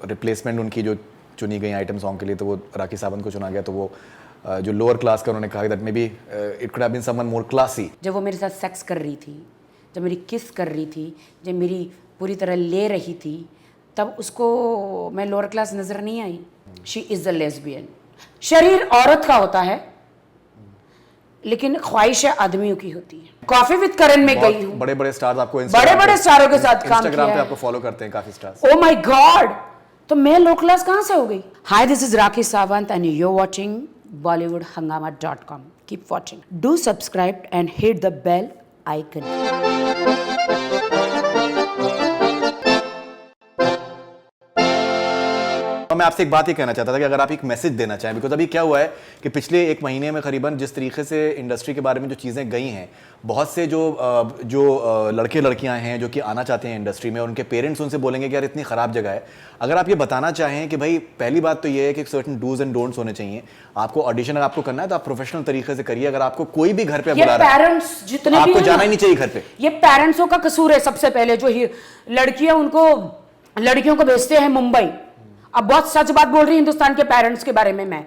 Replacement उनकी जो चुनी गई आइटम सॉन्ग के लिए, तो वो राखी सावंत को चुना गया। तो वो जो लोअर क्लास का उन्होंने कहा that may be it could have been someone more classy. जब वो मेरे साथ सेक्स कर रही थी, जब मेरी किस कर रही थी, जब मेरी पूरी तरह ले रही थी, तब उसको मैं लोअर क्लास नजर नहीं आई। She is a lesbian. शरीर औरत का होता है लेकिन ख्वाहिशें आदमियों की होती है। कॉफी विद करण में गई हूँ, बड़े बड़े स्टार्स आपको बड़े बड़े स्टारों के साथ काम इंस्टाग्राम किया पे है। आपको फॉलो करते हैं काफी स्टार्स। ओ माय गॉड, तो मैं लो क्लास कहां से हो गई? Hi, this is Rakhi Sawant and you are watching bollywoodhangama.com. Keep watching. Do subscribe and hit the bell icon. मैं आपसे एक बात ये कहना चाहता था कि अगर आप एक मैसेज देना चाहें, बिकॉज अभी क्या हुआ है कि पिछले एक महीने में करीबन जिस तरीके से इंडस्ट्री के बारे में जो चीज़ें गई हैं, बहुत से जो लड़के लड़कियां हैं जो कि आना चाहते हैं इंडस्ट्री में, उनके पेरेंट्स उनसे बोलेंगे कि यार इतनी ख़राब जगह है। अगर आप ये बताना चाहें कि भाई पहली बात तो ये है कि सर्टेन डूज एंड डोंट्स होने चाहिए। आपको ऑडिशन अगर आपको करना है तो आप प्रोफेशनल तरीके से करिए। अगर आपको कोई भी घर पे बुला रहा है, पेरेंट्स जितने आपको भी जाना ही नहीं चाहिए घर पे। ये पेरेंट्सों का कसूर है। सबसे पहले जो लड़कियां उनको लड़कियों को भेजते हैं मुंबई। अब बहुत सच बात बोल रही हिंदुस्तान के पेरेंट्स के बारे में मैं,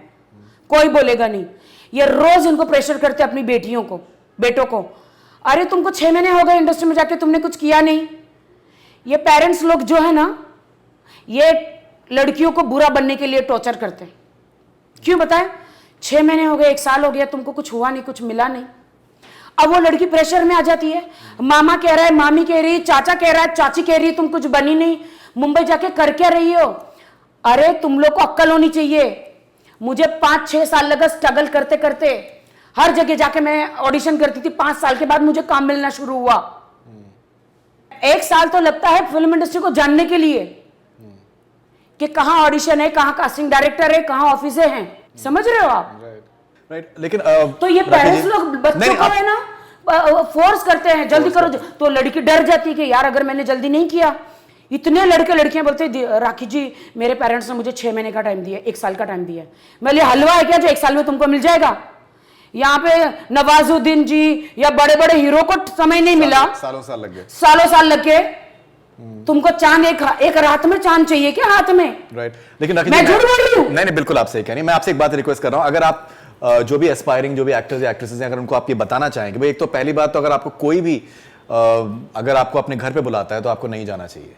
कोई बोलेगा नहीं। ये रोज इनको प्रेशर करते अपनी बेटियों को, बेटों को, अरे तुमको 6 महीने हो गए इंडस्ट्री में जाके, तुमने कुछ किया नहीं। ये पेरेंट्स लोग जो है ना, ये लड़कियों को बुरा बनने के लिए टॉर्चर करते हैं। क्यों बताएं? 6 महीने हो गए, 1 साल हो गया, तुमको कुछ हुआ नहीं, कुछ मिला नहीं। अब वो लड़की प्रेशर में आ जाती है। मामा कह रहा है, मामी कह रही है, चाचा कह रहा है, चाची कह रही है, तुम कुछ बनी नहीं, मुंबई जाके कर क्या रही हो? अरे तुम लोग को अक्ल होनी चाहिए। मुझे 5-6 साल लगा स्ट्रगल करते करते, हर जगह जाके मैं ऑडिशन करती थी। 5 साल के बाद मुझे काम मिलना शुरू हुआ। 1 साल तो लगता है फिल्म इंडस्ट्री को जानने के लिए कि कहां ऑडिशन है, कहां कास्टिंग डायरेक्टर है, कहां ऑफिसे हैं। समझ रहे हो आप? राइट। लेकिन तो ये पेरेंट्स लोग बच्चों को है ना फोर्स करते हैं, जल्दी करो। तो लड़की डर जाती है कि यार अगर मैंने जल्दी नहीं किया। इतने लड़के लड़कियां बोलते राखी जी मेरे पेरेंट्स ने मुझे 6 महीने का टाइम दिया, 1 साल का टाइम दिया। मैं बोली हलवा है क्या जो 1 साल में तुमको मिल जाएगा? यहाँ पे नवाजुद्दीन जी या बड़े बड़े हीरो को समय नहीं मिला, सालों साल लग गए, सालों साल लग गए। तुमको चांद एक रात में चांद चाहिए क्या हाथ में? राइट। लेकिन मैं झूठ बोल रही हूँ? नहीं, बिल्कुल आप सही कह रही हैं। मैं आपसे एक बात रिक्वेस्ट कर रहा हूँ, अगर आप जो भी एस्पायरिंग जो भी एक्टर्स या एक्ट्रेसेस हैं, अगर उनको आप ये बताना चाहें कि भाई एक तो पहली बात तो अगर आपको कोई भी अगर आपको अपने घर पे बुलाता है तो आपको नहीं जाना चाहिए।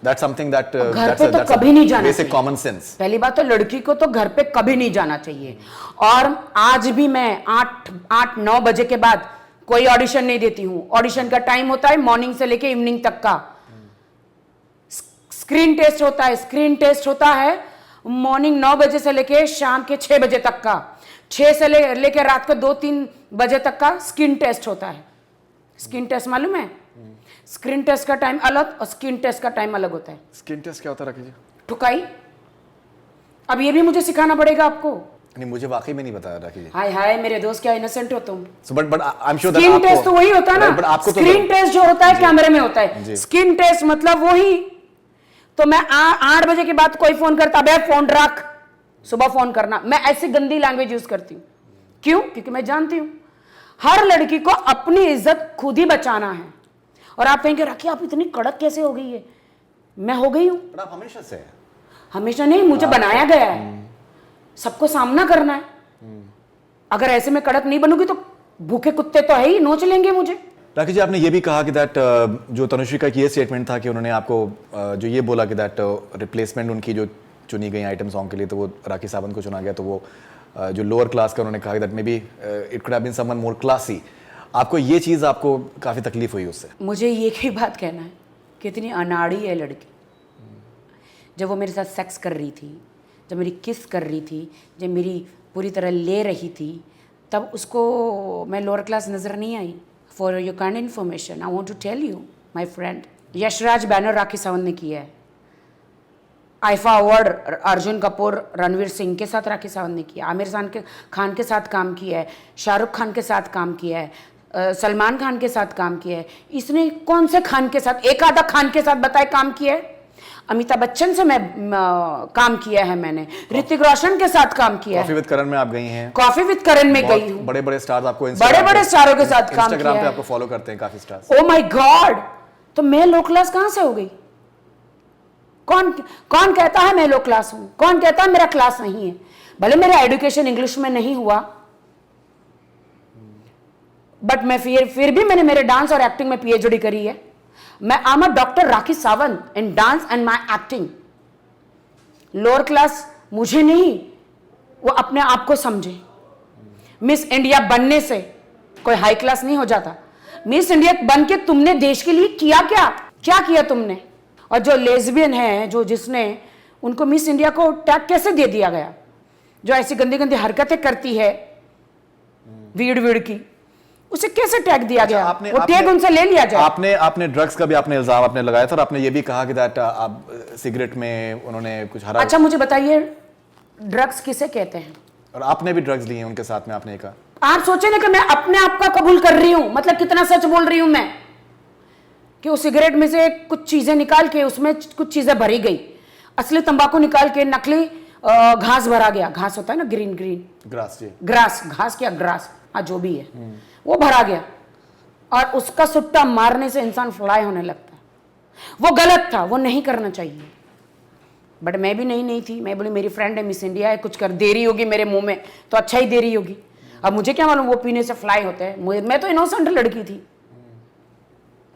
That's something that घर पे तो कभी नहीं जाना basic चाहिए। common sense। पहली बात तो लड़की को तो घर पे कभी नहीं जाना चाहिए। और आज भी मैं 8-9 बजे के बाद कोई ऑडिशन नहीं देती हूँ। ऑडिशन का टाइम होता है मॉर्निंग से लेके इवनिंग तक का। स्क्रीन टेस्ट होता है, स्क्रीन टेस्ट होता है मॉर्निंग 9 बजे से लेके शाम के 6 बजे तक का। 6 से लेके रात को 2-3 बजे तक का स्किन टेस्ट होता है। स्किन टेस्ट मालूम है? स्क्रीन टेस्ट का टाइम अलग और स्किन टेस्ट का टाइम अलग होता है। स्किन टेस्ट क्या होता है राखी जी? ठुकाई। अब ये भी मुझे सिखाना पड़ेगा आपको? नहीं, मुझे वाकई में नहीं पता राखी जी। हाय हाय मेरे दोस्त, क्या इनोसेंट हो तुम। But I am sure that skin test तो वही होता है ना। स्क्रीन टेस्ट जो होता है कैमरे में होता है, स्किन टेस्ट मतलब वही। तो मैं 8 बजे के बाद कोई फोन करता, बे फोन रख, सुबह फोन करना। मैं ऐसी गंदी लैंग्वेज यूज करती हूँ। क्यों? क्योंकि मैं जानती हूँ हर लड़की को अपनी इज्जत खुद ही बचाना है। और आप कहेंगे राखी आप इतनी कड़क कैसे हो गई है? मैं हो गई हूं। आप हमेशा से? हमेशा नहीं, मुझे बनाया गया है, सबको सामना करना है। अगर ऐसे में कड़क नहीं बनूंगी तो भूखे कुत्ते तो है ही, नोच लेंगे मुझे। राखी जी, आपने ये भी कहा कि दैट जो तनुश्री का ये स्टेटमेंट था कि उन्होंने आपको जो ये बोला कि दैट रिप्लेसमेंट उनकी जो चुनी गई आइटम सॉन्ग के लिए, तो वो राखी सावंत को चुना गया। तो वो जो लोअर क्लास का उन्होंने कहा that may be it could have been someone more classy. आपको ये चीज़ आपको काफ़ी तकलीफ हुई उससे? मुझे ये ही बात कहना है, कितनी अनाड़ी है लड़की। जब वो मेरे साथ सेक्स कर रही थी, जब मेरी किस कर रही थी, जब मेरी पूरी तरह ले रही थी, तब उसको मैं लोअर क्लास नज़र नहीं आई। For your kind information I want to tell you my friend, Yashraj banner Rakhi Sawant ने किया है। आईफा अवार्ड अर्जुन कपूर रणवीर सिंह के साथ राखी सावंत ने किया, आमिर खान के साथ काम किया है, शाहरुख खान के साथ काम किया है, सलमान खान के साथ काम किया है। इसने कौन से खान के साथ, एक आधा खान के साथ बताए काम किया है? अमिताभ बच्चन से मैं काम किया है मैंने, ऋतिक रोशन के साथ काम किया है। कॉफी विद करण में आप गई हैं? कॉफी विद करण में गई हूँ। बड़े बड़े स्टार्स आपको बड़े बड़े स्टारों के साथ काम किया है। इंस्टाग्राम पे आपको फॉलो करते हैं काफी स्टार्स। ओ माय गॉड, तो मैं लो क्लास कहां से हो गई? कौन कौन कहता है मैं लो क्लास हूं? कौन कहता है मेरा क्लास नहीं है? भले मेरा एजुकेशन इंग्लिश में नहीं हुआ, बट मैं फिर भी मैंने मेरे डांस और एक्टिंग में पीएचडी करी है। मैं I am a doctor Rakhi Sawant in dance and my acting. Lower class मुझे नहीं, वो अपने आप को समझे। मिस इंडिया बनने से कोई हाई क्लास नहीं हो जाता। मिस इंडिया बन के तुमने देश के लिए किया क्या? क्या किया तुमने? और जो लेस्बियन है, जो जिसने उनको मिस इंडिया को टैग कैसे दे दिया गया? जो ऐसी गंदी गंदी हरकतें करती है वीड़ वीड़ की, उसे कैसे टैग दिया गया? वो टैग उनसे ले लिया जाए। आपने ड्रग्स का भी आपने इल्जाम आपने लगाया था और आपने ये भी कहा कि दैट आप सिगरेट में उन्होंने कुछ हरा। अच्छा मुझे बताइए, ड्रग्स किसे कहते हैं? और आपने भी ड्रग्स लिए हैं उनके साथ में, आपने ये कहा। आप सोचे ना कि मैं अपने आप का कबूल कर रही हूं, मतलब कितना सच बोल रही हूं मैं, कि उस सिगरेट में से कुछ चीजें निकाल के उसमें कुछ चीजें भरी गई, असली तंबाकू निकाल के नकली घास भरा गया। घास होता है ना, ग्रीन ग्रीन ग्रास, जी ग्रास, घास क्या ग्रास, हाँ जो भी है, वो भरा गया और उसका सुट्टा मारने से इंसान फ्लाई होने लगता है। वो गलत था, वो नहीं करना चाहिए। बट मैं भी नहीं थी। मैं बोली मेरी फ्रेंड है, मिस इंडिया है, कुछ कर दे रही होगी मेरे मुंह में तो अच्छा ही दे रही होगी। अब मुझे क्या मालूम वो पीने से फ्लाई होते हैं। मैं तो इनोसेंट लड़की थी,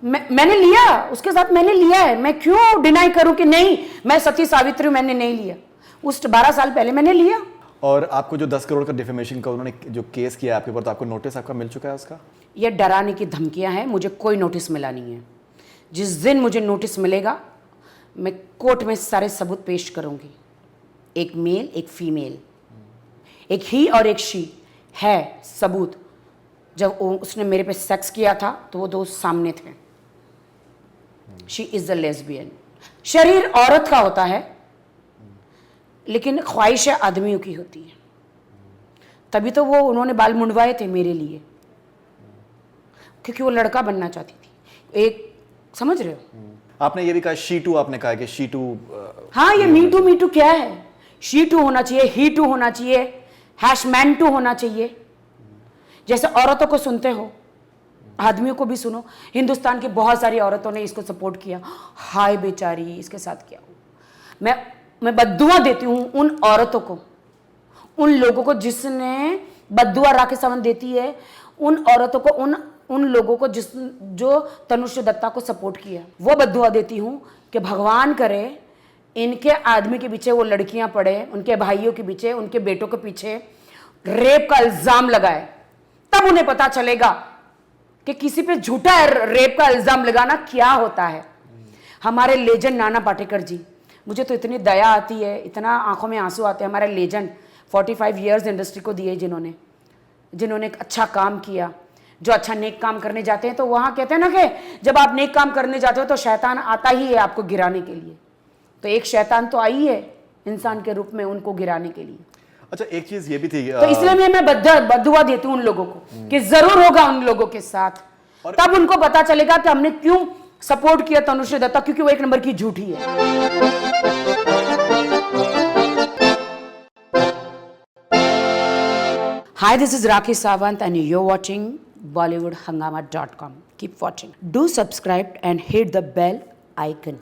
मैंने लिया, उसके साथ मैंने लिया है। मैं क्यों डिनाई करूं कि नहीं मैं सती सावित्री हूं, मैंने नहीं लिया। उस 12 साल पहले मैंने लिया। और आपको जो 10 करोड़ का डिफेमेशन का उन्होंने जो केस किया आपके ऊपर, तो आपको नोटिस आपका मिल चुका है उसका? ये डराने की धमकियां हैं, मुझे कोई नोटिस मिला नहीं है। जिस दिन मुझे नोटिस मिलेगा मैं कोर्ट में सारे सबूत पेश करूंगी। एक मेल, एक फीमेल, एक ही और एक शी है सबूत। जब उसने मेरे पे सेक्स किया था तो वो दो सामने थे। She is a lesbian. शरीर औरत का होता है लेकिन ख्वाहिशें आदमियों की होती है। तभी तो वो उन्होंने बाल मुंडवाए थे मेरे लिए, क्योंकि वो लड़का बनना चाहती थी। एक समझ रहे हो? आपने ये भी कहा शी टू, आपने कहा कि शी टू। हाँ, ये मी टू क्या है? शी टू होना चाहिए, ही टू होना चाहिए, हैश मैन टू होना चाहिए। जैसे औरतों को सुनते हो, आदमियों को भी सुनो। हिंदुस्तान की बहुत सारी औरतों ने इसको सपोर्ट किया। हाय बेचारी, इसके साथ क्या हुआ। मैं बद्दुआ देती हूँ उन औरतों को, उन लोगों को जिसने बद्दुआ राखी सावंत देती है उन औरतों को, उन लोगों को जो तनुश्री दत्ता को सपोर्ट किया। वो बद्दुआ देती हूँ कि भगवान करे इनके आदमी के पीछे वो लड़कियां पड़े, उनके भाइयों के पीछे, उनके बेटों के पीछे रेप का इल्जाम लगाए। तब उन्हें पता चलेगा कि किसी पे झूठा रेप का इल्जाम लगाना क्या होता है। हमारे लेजेंड नाना पाटेकर जी, मुझे तो इतनी दया आती है, इतना आंखों में आंसू आते हैं। हमारे लेजेंड 45 इयर्स इंडस्ट्री को दिए, जिन्होंने एक अच्छा काम किया। जो अच्छा नेक काम करने जाते हैं तो वहां कहते हैं ना कि जब आप नेक काम करने जाते हो तो शैतान आता ही है आपको गिराने के लिए। तो एक शैतान तो आई है इंसान के रूप में उनको गिराने के लिए। अच्छा, एक चीज ये भी थी, तो इसलिए मैं बद्दुआ देती हूँ उन लोगों को कि जरूर होगा उन लोगों के साथ। तब उनको पता चलेगा कि हमने क्यों सपोर्ट किया तनुश्री दत्ता, क्योंकि वो एक नंबर की झूठी है। Hi, this is Rakhi Sawant and you're watching BollywoodHangama.com. Keep watching. Do subscribe and hit the bell icon.